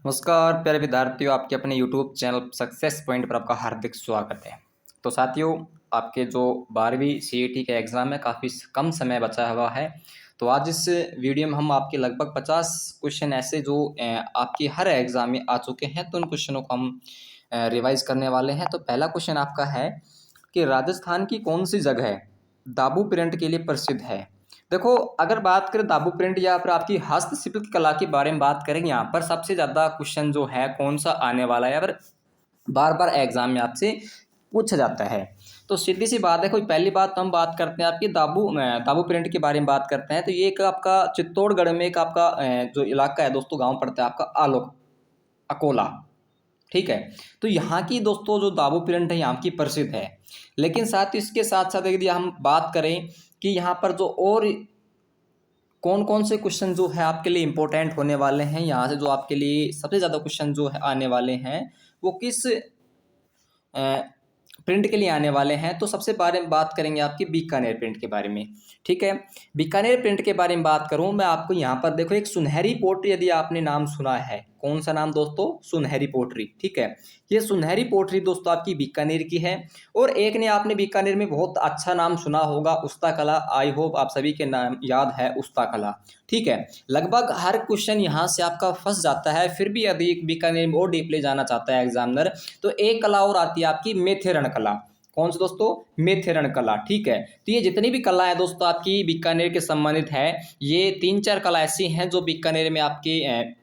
नमस्कार प्यारे विद्यार्थियों, आपके अपने YouTube चैनल सक्सेस पॉइंट पर आपका हार्दिक स्वागत है। तो साथियों, आपके जो 12वीं CET का एग्ज़ाम है, काफ़ी कम समय बचा हुआ है। तो आज इस वीडियो में हम आपके लगभग 50 क्वेश्चन ऐसे जो आपके हर एग्ज़ाम में आ चुके हैं, तो उन क्वेश्चनों को हम रिवाइज़ करने वाले हैं। तो पहला क्वेश्चन आपका है कि राजस्थान की कौन सी जगह दाबू प्रिंट के लिए प्रसिद्ध है? देखो, अगर बात करें दाबू प्रिंट या फिर आपकी हस्तशिल्प कला के बारे में बात करें, यहाँ पर सबसे ज़्यादा क्वेश्चन जो है कौन सा आने वाला है, अगर बार बार एग्जाम में आपसे पूछा जाता है। तो सीधी सी बात है, कोई पहली बात तो हम बात करते हैं आपकी दाबू प्रिंट के बारे में बात करते हैं। तो ये एक आपका चित्तौड़गढ़ में एक आपका जो इलाका है दोस्तों, गांव पड़ता है आपका आलोक अकोला। ठीक है, तो यहाँ की दोस्तों जो दाबू प्रिंट है यहाँ की प्रसिद्ध है। लेकिन साथ ही इसके साथ साथ यदि हम बात करें कि यहाँ पर जो और कौन कौन से क्वेश्चन जो है आपके लिए इंपॉर्टेंट होने वाले हैं, यहाँ से जो आपके लिए सबसे ज़्यादा क्वेश्चन जो है आने वाले हैं, वो किस प्रिंट के लिए आने वाले हैं। तो सबसे बारे में बात करेंगे आपकी बीकानेर प्रिंट के बारे में। ठीक है, बीकानेर प्रिंट के बारे में बात करूं मैं आपको, यहाँ पर देखो एक सुनहरी पोट्री, यदि आपने नाम सुना है, कौन सा नाम दोस्तों? सुनहरी पोट्री। ठीक है, ये सुनहरी पोट्री दोस्तों आपकी बीकानेर की है। और एक ने आपने बीकानेर में बहुत अच्छा नाम सुना होगा, उस्ता कला। आई होप आप सभी के नाम याद है, उस्ता कला। ठीक है, लगभग हर क्वेश्चन यहाँ से आपका फंस जाता है। फिर भी यदि बीकानेर में और डीपली जाना चाहता है एग्जामिनर, तो एक कला और आती है आपकी मेथेरण कला। कौन सी दोस्तों? मेथेरण कला। ठीक है, तो ये जितनी भी कला है दोस्तों आपकी बीकानेर के संबंधित है, ये 3-4 कला ऐसी हैं जो बीकानेर में आपकी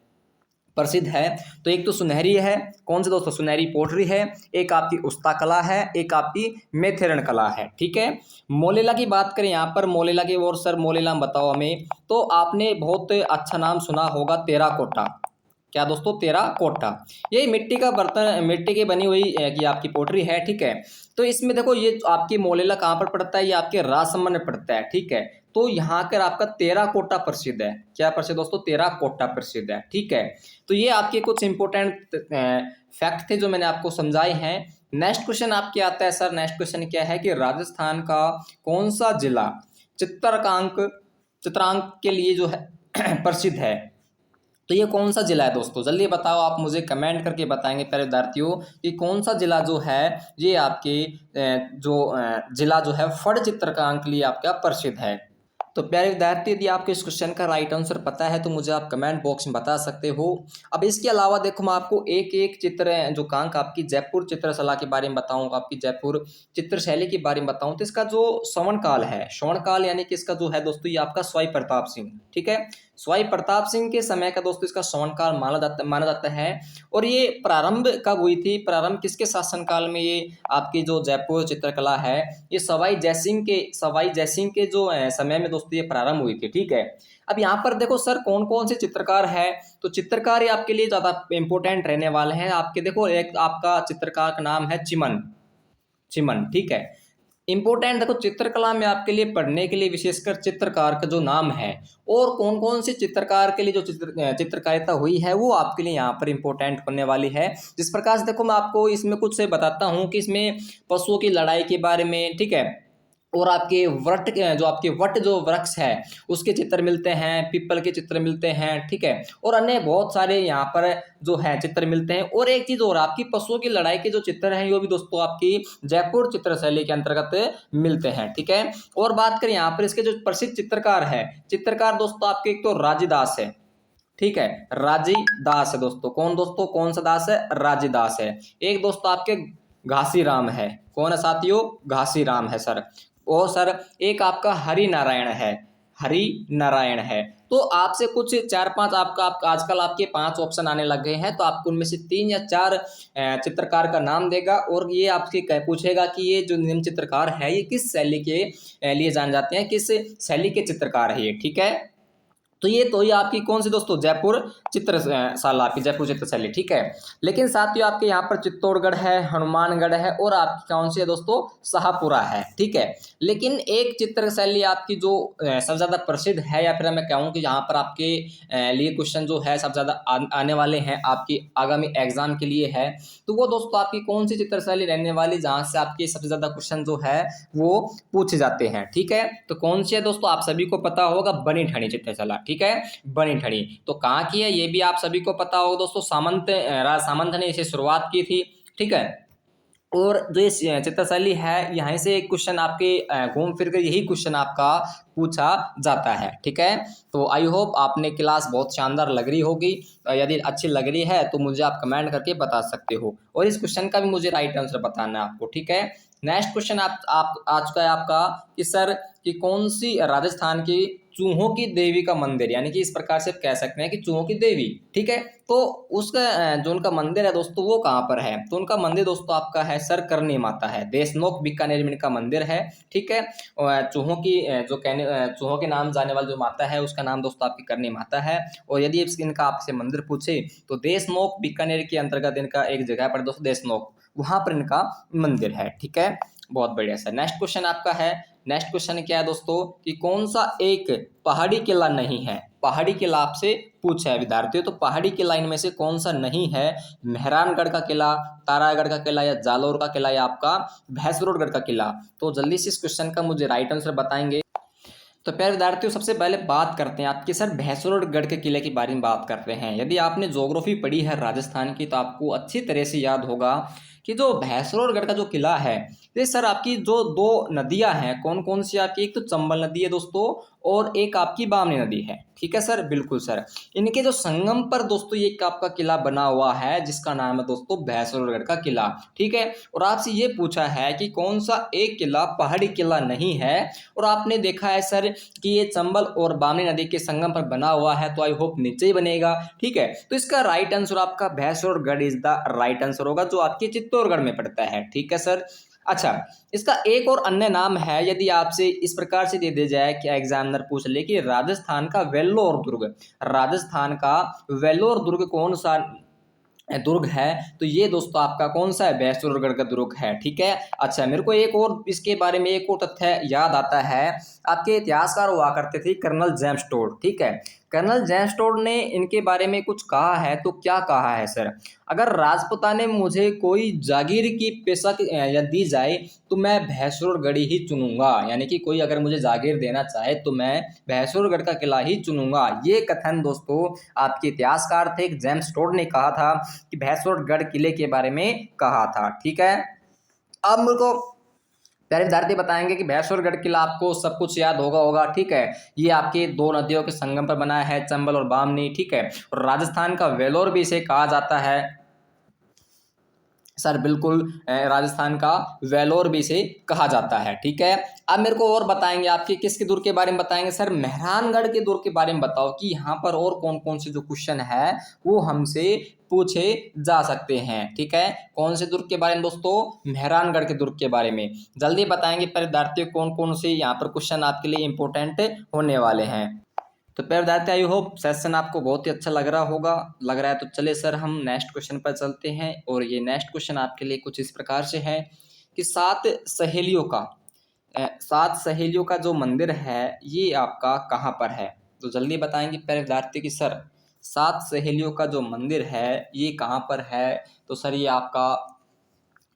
प्रसिद्ध है। तो एक तो सुनहरी है, कौन से दोस्तों? सुनहरी पोट्री है। एक आपकी उस्ता कला है, एक आपकी मेथेरण कला है। ठीक है, मोलेला की बात करें यहाँ पर, मोलेला की और सर मोलेला बताओ हमें, तो आपने बहुत अच्छा नाम सुना होगा, टेराकोटा। क्या दोस्तों? टेराकोटा। ये मिट्टी का बर्तन, मिट्टी की बनी हुई कि आपकी पोट्री है। ठीक है, तो इसमें देखो ये आपकी मोलेला कहाँ पर पड़ता है? ये आपके राजसमंद में पड़ता है। ठीक है, तो यहाँ कर आपका टेराकोटा प्रसिद्ध है। क्या प्रसिद्ध दोस्तों? टेराकोटा प्रसिद्ध है। ठीक है, तो ये आपके कुछ इंपॉर्टेंट फैक्ट थे जो मैंने आपको समझाए हैं। नेक्स्ट क्वेश्चन आपके आता है सर, नेक्स्ट क्वेश्चन क्या है कि राजस्थान का कौन सा जिला चित्रांक के लिए जो है प्रसिद्ध है? तो ये कौन सा जिला है दोस्तों? जल्दी बताओ, आप मुझे कमेंट करके बताएंगे प्यारे विद्यार्थियों कि कौन सा जिला जो है ये आपके जिला जो है फड़ चित्रकांक के लिए आपका प्रसिद्ध है। तो प्यारे विद्यार्थी, यदि आपको इस क्वेश्चन का राइट आंसर पता है तो मुझे आप कमेंट बॉक्स में बता सकते हो। अब इसके अलावा देखो, मैं आपको एक एक चित्र जो कांक आपकी जयपुर चित्रकला के बारे में बताऊंगा, आपकी जयपुर चित्रशैली के बारे में बताऊं, तो इसका जो श्रवण काल है, श्रवण काल यानी कि इसका जो है दोस्तों, ये आपका स्वाई प्रताप सिंह। ठीक है, स्वाई प्रताप सिंह के समय का दोस्तों इसका श्रवण काल माना जाता है। और ये प्रारंभ कब हुई थी? प्रारंभ किसके शासनकाल में ये आपकी जो जयपुर चित्रकला है, ये सवाई जयसिंह के जो समय में दोस्तों ये प्रारंभ हुई थी। ठीक है, अब यहाँ पर देखो सर, कौन कौन से चित्रकार है? तो चित्रकार ये आपके लिए ज्यादा इंपॉर्टेंट रहने वाले हैं आपके। देखो, एक आपका चित्रकार का नाम है चिमन। ठीक है, इंपॉर्टेंट देखो, चित्रकला में आपके लिए पढ़ने के लिए विशेषकर चित्रकार का जो नाम है और कौन कौन से चित्रकार के लिए जो चित्रकारिता हुई है, वो आपके लिए यहाँ पर इंपॉर्टेंट होने वाली है। जिस प्रकार से देखो, मैं आपको इसमें कुछ से बताता हूँ कि इसमें पशुओं की लड़ाई के बारे में, ठीक है, और आपके वट जो वृक्ष है उसके चित्र मिलते हैं, पीपल के चित्र मिलते हैं। ठीक है, और अन्य बहुत सारे यहाँ पर जो है चित्र मिलते हैं। और एक चीज और, आपकी पशुओं की लड़ाई के जो चित्र हैं वो भी दोस्तों आपकी जयपुर चित्रशैली के अंतर्गत मिलते हैं। ठीक है, और बात करें यहाँ पर इसके जो प्रसिद्ध चित्रकार दोस्तों आपके, एक तो राजीदास है। ठीक है, राजीदास है दोस्तों। कौन दोस्तों? कौन सा दास है? राजीदास है। एक दोस्तों आपके घासीराम है। कौन है साथियों? घासीराम है सर। और सर एक आपका हरि नारायण है। तो आपसे कुछ 4-5 आपका आजकल आपके 5 ऑप्शन आने लग गए हैं, तो आपको उनमें से 3 या 4 चित्रकार का नाम देगा और ये आपसे पूछेगा कि ये जो निम्न चित्रकार है ये किस शैली के लिए जाने जाते हैं, किस शैली के चित्रकार है ये। ठीक है, तो ये आपकी कौन सी दोस्तों? जयपुर चित्रशाला, आपकी जयपुर चित्रशैली। ठीक है, लेकिन साथ ही आपके यहाँ पर चित्तौड़गढ़ है, हनुमानगढ़ है, और आपकी कौन सी है दोस्तों? शाहपुरा है। ठीक है, लेकिन एक चित्रशैली आपकी जो सबसे ज्यादा प्रसिद्ध है, या फिर मैं कहूँ कि यहाँ पर आपके लिए क्वेश्चन जो है सबसे ज्यादा आने वाले हैं आपकी आगामी एग्जाम के लिए है, तो वो दोस्तों आपकी कौन सी चित्रशैली रहने वाली जहाँ से आपके सबसे ज्यादा क्वेश्चन जो है वो पूछे जाते हैं। ठीक है, तो कौन सी है दोस्तों? आप सभी को पता होगा, बनी ठनी चित्रशैला। ठीक है, बनीठड़ी। तो कहाँ की है ये भी आप सभी को पता होगा दोस्तों, सामंत ने इसे शुरुआत की थी, ठीक है। और जो ये चित्रशैली है, यहाँ से एक क्वेश्चन आपके घूम फिर कर यही क्वेश्चन आपका पूछा जाता है, ठीक है। तो आई होप आपने क्लास बहुत शानदार लग रही होगी। यदि अच्छी लग रही है तो मुझे आप कमेंट करके बता सकते हो, और इस क्वेश्चन का भी मुझे राइट आंसर बताना है आपको, ठीक है। नेक्स्ट क्वेश्चन आप आज का है आपका कि सर कि कौन सी राजस्थान की चूहों की देवी का मंदिर, यानी कि इस प्रकार से कह सकते हैं कि चूहों की देवी, ठीक है। तो उसका जो उनका मंदिर है दोस्तों वो कहाँ पर है, तो उनका मंदिर दोस्तों आपका है सर करनी माता है, देशनोक बीकानेर में इनका मंदिर है, ठीक है। चूहों की चूहों के नाम जाने वाली जो माता है उसका नाम दोस्तों आपकी करनी माता है। और यदि इनका आपसे मंदिर पूछे तो देशनोक बीकानेर के अंतर्गत इनका एक जगह पर दोस्तों देशनोक, वहां पर इनका मंदिर है, ठीक है। बहुत बढ़िया सर। नेक्स्ट क्वेश्चन आपका है, नेक्स्ट क्वेश्चन क्या है दोस्तों कि कौन सा एक पहाड़ी किला नहीं है, पहाड़ी किला आपसे पूछा है विद्यार्थियों, तो पहाड़ी किला इनमें से कौन सा नहीं है, मेहरानगढ़ का किला, तारागढ़ का किला, या जालोर का किला, या आपका भैंसरोडगढ़ का किला। तो जल्दी से इस क्वेश्चन का मुझे राइट आंसर बताएंगे। तो प्यारे विद्यार्थियों सबसे पहले बात करते हैं आपके सर भैंसरोडगढ़ के किले के बारे में बात करते हैं। यदि आपने ज्योग्राफी पढ़ी है राजस्थान की तो आपको अच्छी तरह से याद होगा कि जो भैंसरोडगढ़ का जो किला है, ये सर आपकी जो दो नदियां हैं कौन कौन सी आपकी, एक तो चंबल नदी है दोस्तों और एक आपकी बामनी नदी है, ठीक है सर, बिल्कुल सर। इनके जो संगम पर दोस्तों ये एक आपका किला बना हुआ है जिसका नाम है दोस्तों भैंसरोडगढ़ का किला, ठीक है। और आपसे ये पूछा है कि कौन सा एक किला पहाड़ी किला नहीं है, और आपने देखा है सर कि ये चंबल और बामनी नदी के संगम पर बना हुआ है, तो आई होप नीचे ही बनेगा, ठीक है। तो इसका राइट आंसर आपका Bhainsrorgarh is the right answer होगा, जो आपके चित्तौड़गढ़ में पड़ता है, ठीक है सर। अच्छा, इसका एक और अन्य नाम है, यदि आपसे इस प्रकार से दे दिया जाए कि एग्जामिनर पूछ ले कि राजस्थान का वेल्लोर दुर्ग, राजस्थान का वेल्लोर दुर्ग कौन सा दुर्ग है, तो ये दोस्तों आपका कौन सा है, भैंसरोडगढ़ का दुर्ग है, ठीक है। अच्छा, मेरे को एक और इसके बारे में एक और तथ्य याद आता है, आपके इतिहासकार हुआ करते थे कर्नल जेम्स टोड, ठीक है। कर्नल जेम्स टोड ने इनके बारे में कुछ कहा है, तो क्या कहा है सर, अगर राजपूता ने मुझे कोई जागीर की पेशक या दी जाए तो मैं भैंसरोडगढ़ ही चुनूंगा, यानी कि कोई अगर मुझे जागीर देना चाहे तो मैं भैंसरोडगढ़ का किला ही चुनूंगा। ये कथन दोस्तों आपके इतिहासकार थे जेम्स टोड ने कहा था कि भैंसरोडगढ़ किले के बारे में कहा था, ठीक है। अब मेरे को प्यारे विद्यार्थी बताएंगे कि भैंसरोडगढ़ किला आपको सब कुछ याद होगा, ठीक है। ये आपके दो नदियों के संगम पर बना है, चंबल और बामनी, ठीक है। और राजस्थान का वेलोर भी इसे कहा जाता है सर, बिल्कुल राजस्थान का वेलोर भी इसे कहा जाता है, ठीक है। अब मेरे को और बताएंगे आपके किसके दुर्ग के बारे में बताएंगे सर, मेहरानगढ़ के दुर्ग के बारे में बताओ कि यहाँ पर और कौन कौन से जो क्वेश्चन है वो हमसे पूछे जा सकते हैं, ठीक है। कौन से दुर्ग के बारे में दोस्तों, मेहरानगढ़ के दुर्ग के बारे में जल्दी बताएंगे प्यारे विद्यार्थियों, कौन कौन से यहाँ पर क्वेश्चन आपके लिए इंपॉर्टेंट होने वाले हैं। तो प्यारे विद्यार्थी आई होप सेशन आपको बहुत ही अच्छा लग रहा है, तो चले सर हम नेक्स्ट क्वेश्चन पर चलते हैं। और ये नेक्स्ट क्वेश्चन आपके लिए कुछ इस प्रकार से है कि सात सहेलियों का जो मंदिर है ये आपका कहाँ पर है, तो जल्दी बताएंगे प्यारे विद्यार्थी कि सर सात सहेलियों का जो मंदिर है ये कहाँ पर है। तो सर ये आपका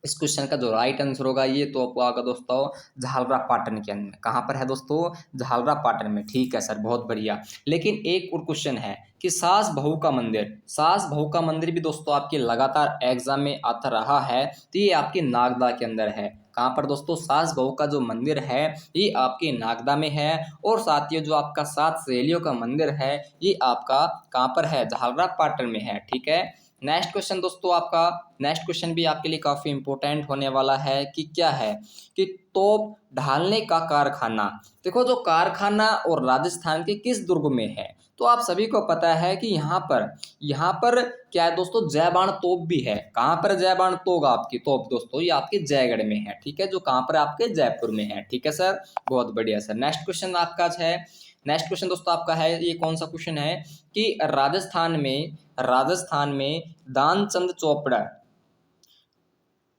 इस क्वेश्चन का जो राइट आंसर होगा ये तो आपको आगा दोस्तों झालरा पाटन के अंदर, कहाँ पर है दोस्तों, झालरा पाटन में, ठीक है सर, बहुत बढ़िया। लेकिन एक और क्वेश्चन है कि सास बहू का मंदिर भी दोस्तों आपके लगातार एग्जाम में आता रहा है, तो ये आपके नागदा के अंदर है। कहाँ पर दोस्तों, सास बहू का जो मंदिर है ये आपके नागदा में है। और साथ ही जो आपका सात सहेलियों का मंदिर है ये आपका कहाँ पर है, झालरा पाटन में है, ठीक है। नेक्स्ट क्वेश्चन दोस्तों आपका, नेक्स्ट क्वेश्चन भी आपके लिए काफ़ी इंपॉर्टेंट होने वाला है कि क्या है कि तोप ढालने का कारखाना, देखो जो कारखाना और राजस्थान के किस दुर्ग में है, तो आप सभी को पता है कि यहाँ पर क्या है दोस्तों, जयबाण तोप भी है। कहाँ पर जयबाण तोप आपकी तोप दोस्तों, ये आपके जयगढ़ में है, ठीक है, जो कहाँ पर आपके जयपुर में है, ठीक है सर, बहुत बढ़िया सर। नेक्स्ट क्वेश्चन आपका है, नेक्स्ट क्वेश्चन दोस्तों आपका है, ये कौन सा क्वेश्चन है कि राजस्थान में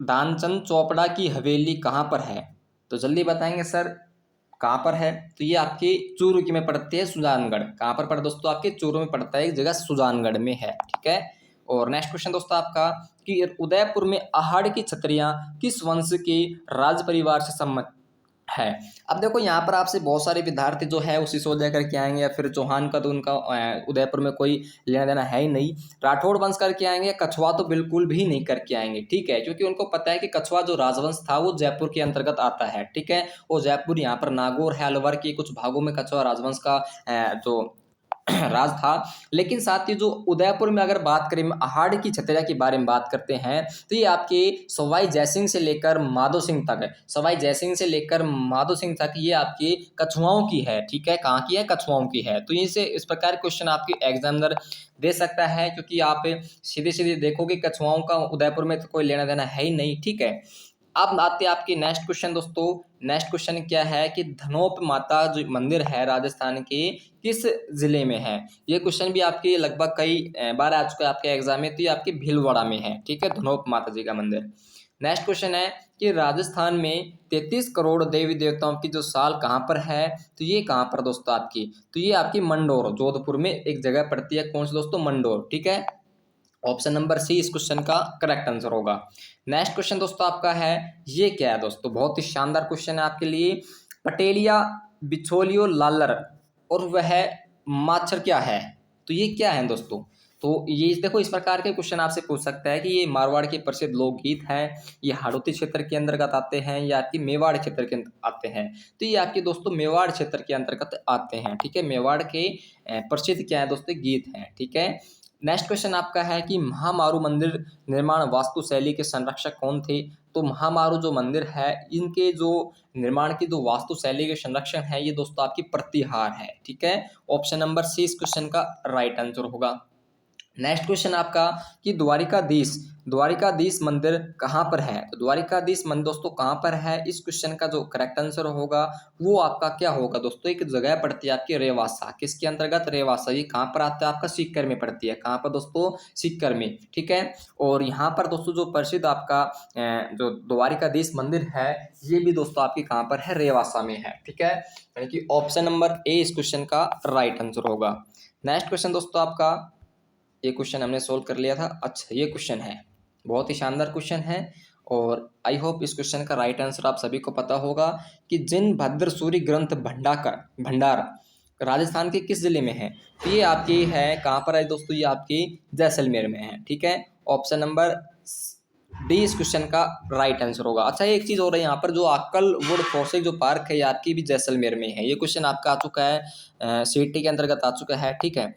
दानचंद चोपड़ा की हवेली कहाँ पर है, तो जल्दी बताएंगे सर कहाँ पर है। तो ये आपके चूरू में पड़ती है, सुजानगढ़, कहाँ पर पड़ता है दोस्तों, आपके चूरू में पड़ता है, एक जगह सुजानगढ़ में है, ठीक है। और नेक्स्ट क्वेश्चन दोस्तों आपका कि उदयपुर में आहड़ की छतरियां किस वंश के राज परिवार से है। अब देखो यहाँ पर आपसे बहुत सारे विद्यार्थी जो है वो सिसोदिया करके आएंगे, या फिर चौहान का तो उनका उदयपुर में कोई लेना देना है ही नहीं। राठौड़ वंश करके आएंगे, कछवा तो बिल्कुल भी नहीं करके आएंगे, ठीक है, क्योंकि उनको पता है कि कछवा जो राजवंश था वो जयपुर के अंतर्गत आता है, ठीक है। वो जयपुर यहाँ पर नागौर है, अलवर के कुछ भागों में कछवा राजवंश का जो राज था। लेकिन साथ ही जो उदयपुर में अगर बात करें, अहाड़ की छतरिया के बारे में बात करते हैं, तो ये आपके सवाई जयसिंह से लेकर माधो सिंह तक है। सवाई जयसिंह से लेकर माधो सिंह तक ये आपकी कछुआओं की है, ठीक है। कहाँ की है? कछुआओं की है। तो इसे इस प्रकार क्वेश्चन आपके एग्जामिनर दे सकता है, क्योंकि आप सीधे सीधे देखोगे कछुआओं का उदयपुर में तो कोई लेना देना है ही नहीं, ठीक है। अब आते हैं आपके नेक्स्ट क्वेश्चन दोस्तों। नेक्स्ट क्वेश्चन क्या है कि धनोप माता जो मंदिर है राजस्थान के किस जिले में है? ये क्वेश्चन भी आपके लगभग कई बार आ चुका है आपके एग्जाम में, तो ये आपके भीलवाड़ा में है, ठीक है, धनोप माता जी का मंदिर। नेक्स्ट क्वेश्चन है कि राजस्थान में 33 करोड़ देवी देवताओं की जो साल कहाँ पर है? तो ये कहाँ पर दोस्तों आपकी? तो ये आपकी मंडोर, जोधपुर में एक जगह पड़ती है। कौन सी दोस्तों? मंडोर, ठीक है। ऑप्शन नंबर सी इस क्वेश्चन का करेक्ट आंसर होगा। नेक्स्ट क्वेश्चन दोस्तों आपका है, ये क्या है दोस्तों? बहुत ही शानदार क्वेश्चन है आपके लिए। पटेलिया बिछोलियो लालर और वह माछर क्या है? तो ये क्या है दोस्तों? तो ये देखो, इस प्रकार के क्वेश्चन आपसे पूछ सकता है कि ये मारवाड़ के प्रसिद्ध लोकगीत हैं, ये हाड़ौती क्षेत्र के अंतर्गत आते हैं या आपकी मेवाड़ क्षेत्र के आते हैं? तो ये आपके दोस्तों मेवाड़ क्षेत्र के अंतर्गत आते हैं, ठीक है। मेवाड़ के प्रसिद्ध क्या है दोस्तों? गीत हैं, ठीक है। नेक्स्ट क्वेश्चन आपका है कि महामारू मंदिर निर्माण वास्तुशैली के संरक्षक कौन थे? तो महामारू जो मंदिर है, इनके जो निर्माण की जो वास्तुशैली के संरक्षण है, ये दोस्तों आपकी प्रतिहार है, ठीक है। ऑप्शन नंबर सी इस क्वेश्चन का राइट आंसर होगा। नेक्स्ट क्वेश्चन आपका कि द्वारिकाधीश द्वारिकाधीश मंदिर कहाँ पर है? तो द्वारिकाधीश मंदिर दोस्तों कहाँ पर है? इस क्वेश्चन का जो करेक्ट आंसर होगा वो आपका क्या होगा दोस्तों? एक जगह पड़ती है आपकी रेवासा। किसके अंतर्गत? रेवासा। ये कहाँ पर आता है? आपका सीकर में पड़ती है। कहाँ पर दोस्तों? सीकर में, ठीक है। और यहाँ पर दोस्तों जो प्रसिद्ध आपका जो द्वारिकाधीश मंदिर है, ये भी दोस्तों आपकी कहाँ पर है? रेवासा में है, ठीक है। यानी कि ऑप्शन नंबर ए इस क्वेश्चन का राइट आंसर होगा। नेक्स्ट क्वेश्चन दोस्तों आपका, ये क्वेश्चन हमने सोल्व कर लिया था। अच्छा, ये क्वेश्चन है, बहुत ही शानदार क्वेश्चन है, और आई होप इस क्वेश्चन का राइट आंसर आप सभी को पता होगा कि जिन भद्र सूरी ग्रंथ भंडार राजस्थान के किस जिले में है? तो ये आपकी है कहाँ पर है दोस्तों? ये आपकी जैसलमेर में है, ठीक है। ऑप्शन नंबर डी इस क्वेश्चन का राइट आंसर होगा। अच्छा, एक चीज़ और है यहाँ पर, जो आक्कल वुड फॉरेस्ट जो पार्क है, ये आपकी भी जैसलमेर में है। ये क्वेश्चन आपका आ चुका है, सीटी के अंतर्गत आ चुका है, ठीक है।